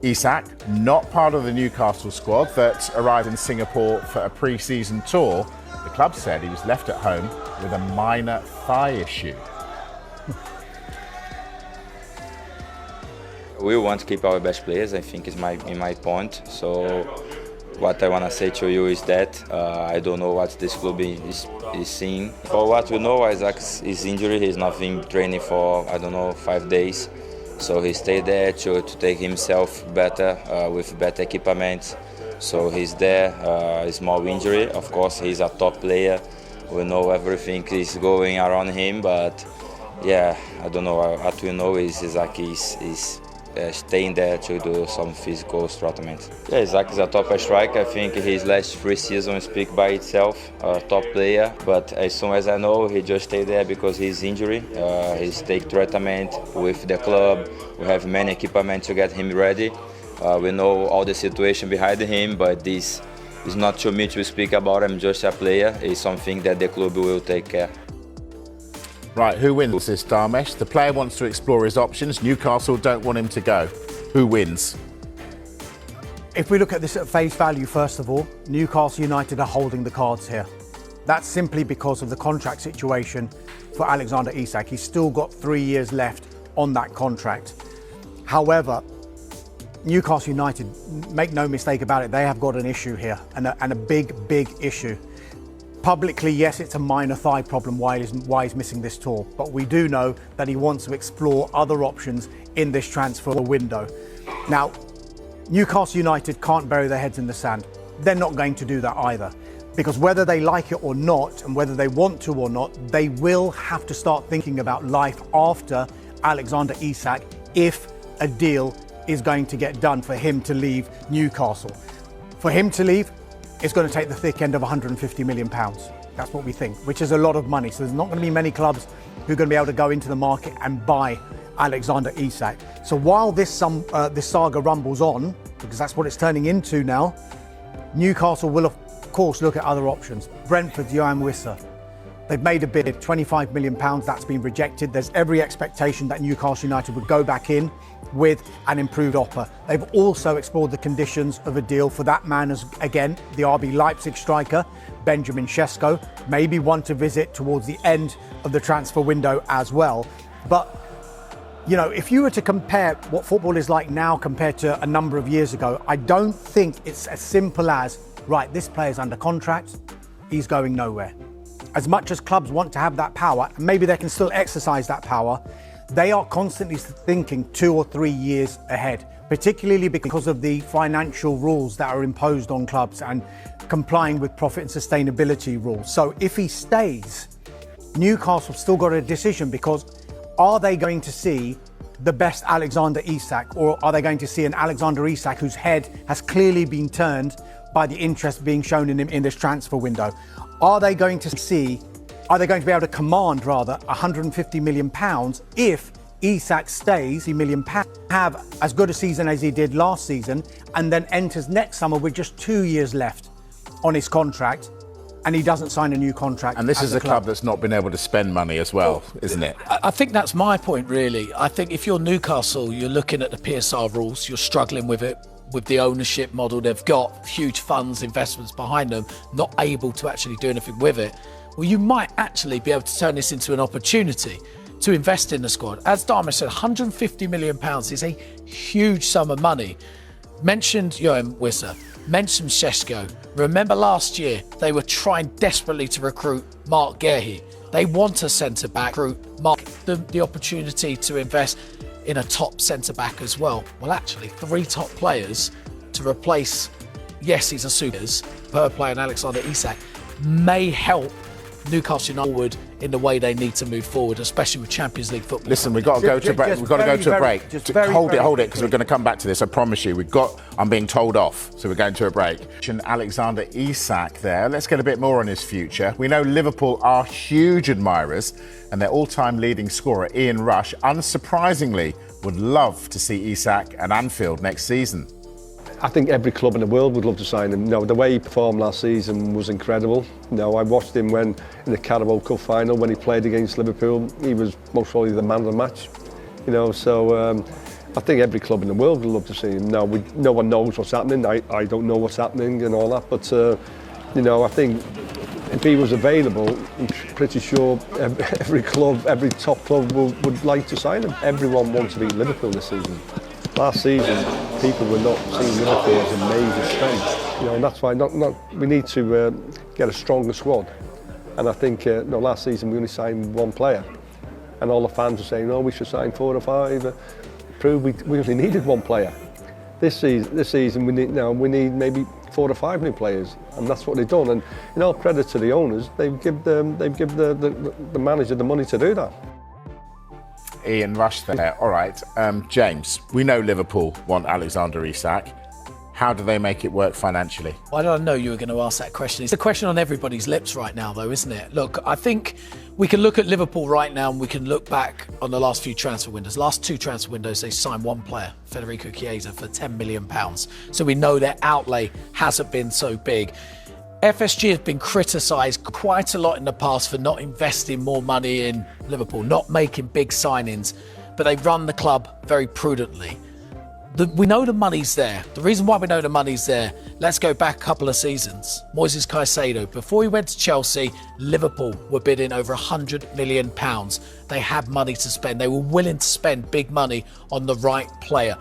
Isak, not part of the Newcastle squad that arrived in Singapore for a pre-season tour. The club said he was left at home with a minor thigh issue. We want to keep our best players, I think is my point. So what I want to say to you is that I don't know what this club is seeing. For what we know, Isak's injury, he's not been training for, 5 days. So he stayed there to take himself better with better equipment. So he's there, a small injury. Of course, he's a top player. We know everything is going around him, but yeah, I don't know. What we know is Isak is staying there to do some physical treatment. Yeah, Isak is a top striker. I think his last 3 seasons speak by itself, a top player. But as soon as I know, he just stayed there because he's injury. He's take treatment with the club. We have many equipment to get him ready. We know all the situation behind him, but this is not to me to speak about. I'm just a player. It's something that the club will take care. Right, who wins this, Darmesh? The player wants to explore his options. Newcastle don't want him to go. Who wins? If we look at this at face value, first of all, Newcastle United are holding the cards here. That's simply because of the contract situation for Alexander Isak. He's still got 3 years left on that contract. However, Newcastle United, make no mistake about it, they have got an issue here, and a big issue. Publicly, yes, it's a minor thigh problem, why he's missing this tour. But we do know that he wants to explore other options in this transfer window. Now, Newcastle United can't bury their heads in the sand. They're not going to do that either. Because whether they like it or not, and whether they want to or not, they will have to start thinking about life after Alexander Isak if a deal is going to get done for him to leave Newcastle. For him to leave, it's going to take the thick end of £150 million. That's what we think, which is a lot of money. So there's not going to be many clubs who are going to be able to go into the market and buy Alexander Isak. So while this saga rumbles on, because that's what it's turning into now, Newcastle will of course look at other options. Brentford's Johan Wissa. They've made a bid, £25 million, that's been rejected. There's every expectation that Newcastle United would go back in with an improved offer. They've also explored the conditions of a deal for that man as, again, the RB Leipzig striker, Benjamin Sesko, maybe one to visit towards the end of the transfer window as well. But, you know, if you were to compare what football is like now compared to a number of years ago, I don't think it's as simple as, right, this player's under contract, he's going nowhere. As much as clubs want to have that power, and maybe they can still exercise that power, they are constantly thinking 2 or 3 years ahead, particularly because of the financial rules that are imposed on clubs and complying with profit and sustainability rules. So if he stays, Newcastle still got a decision, because are they going to see the best Alexander Isak, or are they going to see an Alexander Isak whose head has clearly been turned by the interest being shown in him in this transfer window? Are they going to be able to command, rather, £150 million if Isak stays, £1 million, have as good a season as he did last season, and then enters next summer with just 2 years left on his contract, and he doesn't sign a new contract? And this is a club that's not been able to spend money as well, isn't it? I think that's my point, really. I think if you're Newcastle, you're looking at the PSR rules, you're struggling with it. With the ownership model, they've got huge funds, investments behind them, not able to actually do anything with it. Well, you might actually be able to turn this into an opportunity to invest in the squad. As Darmesh said, £150 million is a huge sum of money. Mentioned Johan Wissa, mentioned Sesko. Remember last year, they were trying desperately to recruit Mark Guehi. They want a centre-back, recruit Mark, the opportunity to invest in a top centre-back as well. Well, actually, 3 top players to replace, yes, he's a supers per player, and Alexander Isak may help Newcastle United forward in the way they need to move forward, especially with Champions League football. Listen, we've got to go to a break. We've got to go to a break. Hold it, because we're going to come back to this. I promise you. I'm being told off, so we're going to a break. And Alexander Isak there. Let's get a bit more on his future. We know Liverpool are huge admirers, and their all-time leading scorer, Ian Rush, unsurprisingly, would love to see Isak at Anfield next season. I think every club in the world would love to sign him. You know, the way he performed last season was incredible. You know, I watched him when in the Carabao Cup final when he played against Liverpool. He was most probably the man of the match. You know, so I think every club in the world would love to see him. Now, no one knows what's happening. I don't know what's happening and all that, but you know, I think if he was available, I'm pretty sure every club, every top club would like to sign him. Everyone wants to beat Liverpool this season. Last season, people were not seeing Liverpool as a major strength. You know, and that's why we need to get a stronger squad. And I think last season we only signed one player, and all the fans were saying, "Oh, we should sign 4 or 5." Prove we only needed one player. This season we need maybe 4 or 5 new players, and that's what they've done. And in all credit to the owners, they've given the manager the money to do that. Ian Rush there. All right, James, we know Liverpool want Alexander Isak. How do they make it work financially? I don't know you were going to ask that question. It's a question on everybody's lips right now, though, isn't it? Look, I think we can look at Liverpool right now and we can look back on the last few transfer windows. Last 2 transfer windows, they signed one player, Federico Chiesa, for £10 million. So we know their outlay hasn't been so big. FSG has been criticised quite a lot in the past for not investing more money in Liverpool, not making big signings, but they run the club very prudently. We know the money's there. The reason why we know the money's there, let's go back a couple of seasons. Moises Caicedo, before he went to Chelsea, Liverpool were bidding over £100 million. They had money to spend. They were willing to spend big money on the right player.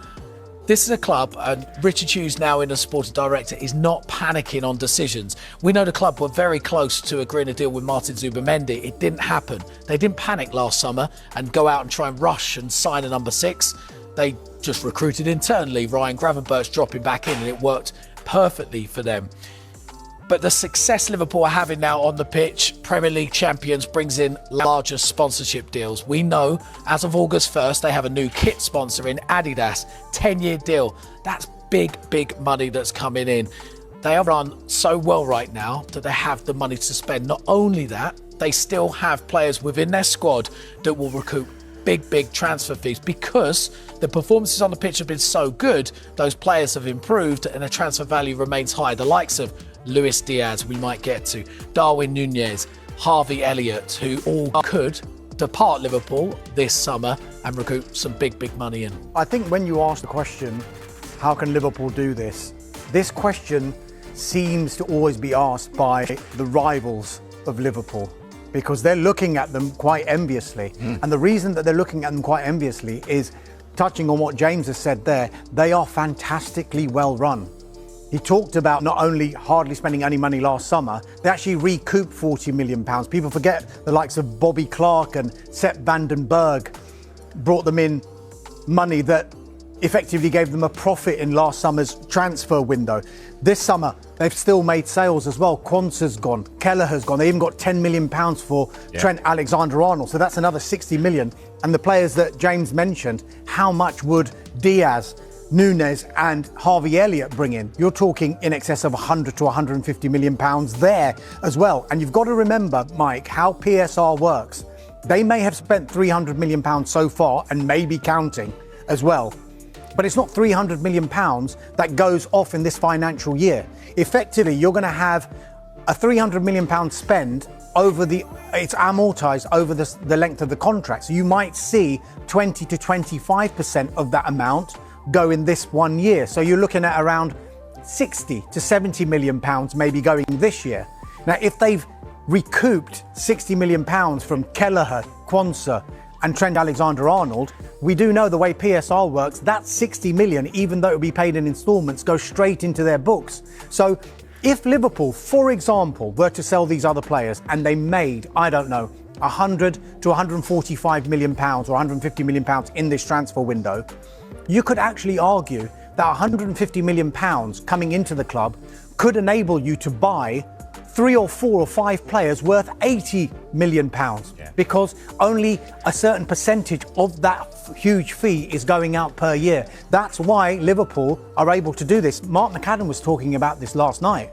This is a club, and Richard Hughes, now in as sporting director, is not panicking on decisions. We know the club were very close to agreeing a deal with Martin Zubimendi. It didn't happen. They didn't panic last summer and go out and try and rush and sign a number 6. They just recruited internally, Ryan Gravenberch dropping back in, and it worked perfectly for them. But the success Liverpool are having now on the pitch, Premier League champions, brings in larger sponsorship deals. We know as of August 1st, they have a new kit sponsor in Adidas, 10-year deal. That's big money that's coming in. They are run so well right now that they have the money to spend. Not only that, they still have players within their squad that will recoup big transfer fees, because the performances on the pitch have been so good. Those players have improved and the transfer value remains high. The likes of Luis Diaz, we might get to, Darwin Núñez, Harvey Elliott, who all could depart Liverpool this summer and recoup some big money in. I think when you ask the question, how can Liverpool do this? This question seems to always be asked by the rivals of Liverpool, because they're looking at them quite enviously. And the reason that they're looking at them quite enviously is, touching on what James has said there, they are fantastically well run. He talked about not only hardly spending any money last summer, they actually recouped £40 million. People forget the likes of Bobby Clark and Sepp van den Berg brought them in money that effectively gave them a profit in last summer's transfer window. This summer, they've still made sales as well. Quansah's gone, Kelleher's gone. They even got £10 million for Trent Alexander-Arnold. So that's another 60 million. And the players that James mentioned, how much would Diaz, Núñez and Harvey Elliott bring in? You're talking in excess of 100 to 150 million pounds there as well. And you've got to remember, Mike, how PSR works. They may have spent 300 million pounds so far and maybe counting as well. But it's not 300 million pounds that goes off in this financial year. Effectively, you're going to have a 300 million pound spend it's amortized over the length of the contract. So you might see 20 to 25% of that amount go in this 1 year. So you're looking at around 60 to 70 million pounds maybe going this year. Now, if they've recouped 60 million pounds from Kelleher, Quansah and Trent Alexander-Arnold, we do know the way PSR works, that 60 million, even though it will be paid in instalments, goes straight into their books. So if Liverpool, for example, were to sell these other players and they made, I don't know, 100 to 145 million pounds or 150 million pounds in this transfer window, you could actually argue that 150 million pounds coming into the club could enable you to buy 3 or 4 or 5 players worth 80 million pounds, because only a certain percentage of that huge fee is going out per year. That's why Liverpool are able to do this. Mark McAdam was talking about this last night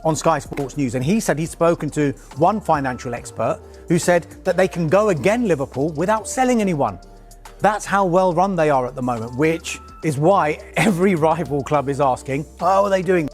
on Sky Sports News, and he said he's spoken to one financial expert who said that they can go again, Liverpool, without selling anyone. That's how well run they are at the moment, which is why every rival club is asking, how are they doing?